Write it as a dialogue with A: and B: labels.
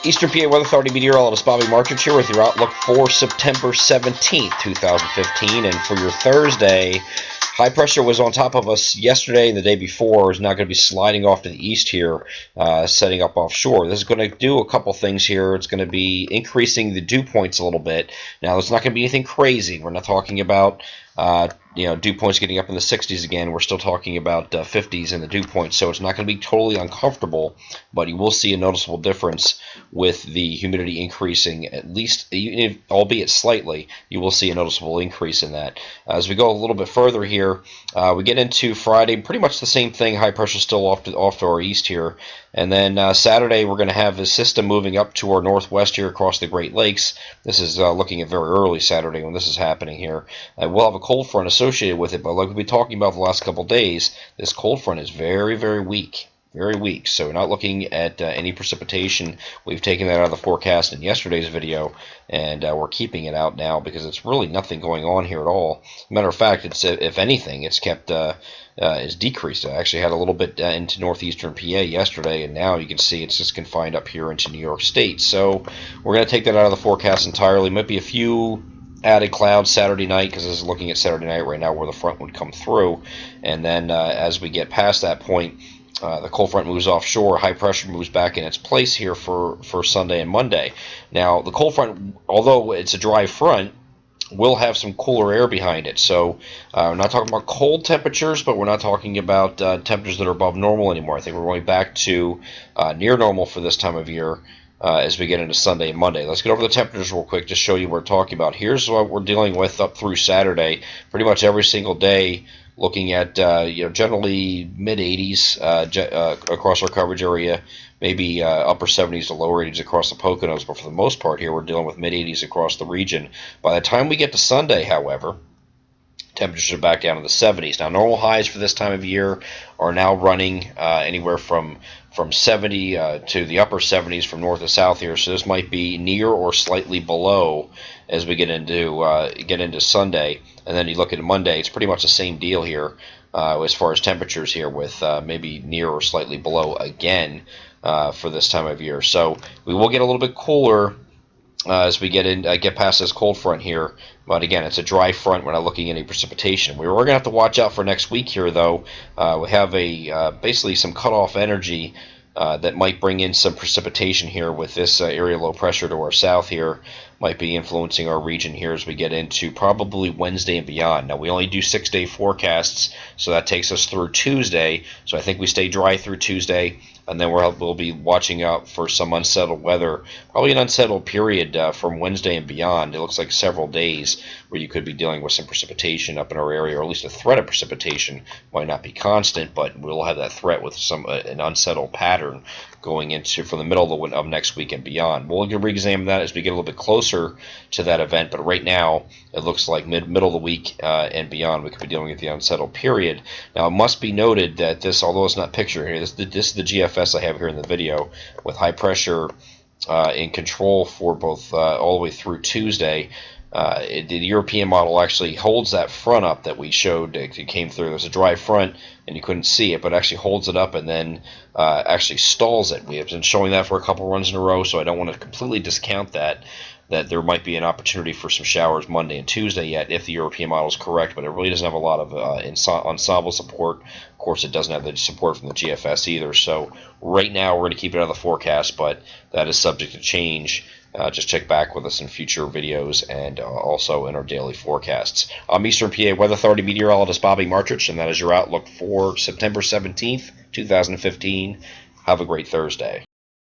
A: Eastern PA Weather Authority meteorologist Bobby Martrich here with your outlook for September 17th, 2015. And for your Thursday, high pressure was on top of us yesterday and the day before. Is now going to be sliding off to the east here, setting up offshore. This is going to do a couple things here. It's going to be increasing the dew points a little bit. Now, it's not going to be anything crazy. We're not talking about dew points getting up in the 60s again. We're still talking about 50s in the dew points, so it's not going to be totally uncomfortable, but you will see a noticeable difference with the humidity increasing, at least, albeit slightly. You will see a noticeable increase in that. As we go a little bit further here, we get into Friday, pretty much the same thing. High pressure still off to our east here. And then Saturday, we're going to have the system moving up to our northwest here across the Great Lakes. This is looking at very early Saturday when this is happening here. We'll have a cold front associated with it, but like we've been talking about the last couple of days, this cold front is very, very weak. Very weak, so we're not looking at any precipitation. We've taken that out of the forecast in yesterday's video, and we're keeping it out now because it's really nothing going on here at all. Matter of fact, it's if anything, it's kept is decreased. I actually had a little bit into northeastern PA yesterday, and now you can see it's just confined up here into New York State. So we're going to take that out of the forecast entirely. Might be a few added clouds Saturday night, because this is looking at Saturday night right now where the front would come through, and then as we get past that point, the cold front moves offshore. High pressure moves back in its place here for Sunday and Monday. Now, the cold front, although it's a dry front, will have some cooler air behind it. So we're not talking about cold temperatures, but we're not talking about temperatures that are above normal anymore. I think we're going back to near normal for this time of year as we get into Sunday and Monday. Let's get over the temperatures real quick, just show you what we're talking about. Here's what we're dealing with up through Saturday. Pretty much every single day, looking at generally mid-80s across our coverage area, maybe upper 70s to lower 80s across the Poconos, but for the most part here we're dealing with mid-80s across the region. By the time we get to Sunday, however, temperatures are back down to the 70s. Now, normal highs for this time of year are now running anywhere from 70 to the upper 70s from north to south here, so this might be near or slightly below as we get into Sunday. And then you look at Monday, it's pretty much the same deal here as far as temperatures here, with maybe near or slightly below again for this time of year. So we will get a little bit cooler as we get past this cold front here. But again, it's a dry front. We're not looking at any precipitation. We're going to have to watch out for next week here, though. We have basically some cutoff energy that might bring in some precipitation here with this area low pressure to our south here. Might be influencing our region here as we get into probably Wednesday and beyond. Now, we only do 6-day forecasts, so that takes us through Tuesday. So I think we stay dry through Tuesday, and then we'll be watching out for some unsettled weather. Probably an unsettled period from Wednesday and beyond. It looks like several days where you could be dealing with some precipitation up in our area, or at least a threat of precipitation. Might not be constant, but we'll have that threat with an unsettled pattern going into from the middle of next week and beyond. We'll re-examine that as we get a little bit closer to that event, but right now it looks like middle of the week and beyond we could be dealing with the unsettled period. Now, it must be noted that this, although it's not pictured here, this is the GFS I have here in the video with high pressure in control for both all the way through Tuesday. The European model actually holds that front up that we showed. It came through. There's a dry front, and you couldn't see it, but actually holds it up and then actually stalls it. We have been showing that for a couple runs in a row, so I don't want to completely discount that there might be an opportunity for some showers Monday and Tuesday yet if the European model is correct, but it really doesn't have a lot of ensemble support. Of course, it doesn't have the support from the GFS either, so right now we're going to keep it out of the forecast, but that is subject to change. Just check back with us in future videos and also in our daily forecasts. I'm Eastern PA Weather Authority meteorologist Bobby Martrich, and that is your outlook for September 17th, 2015. Have a great Thursday.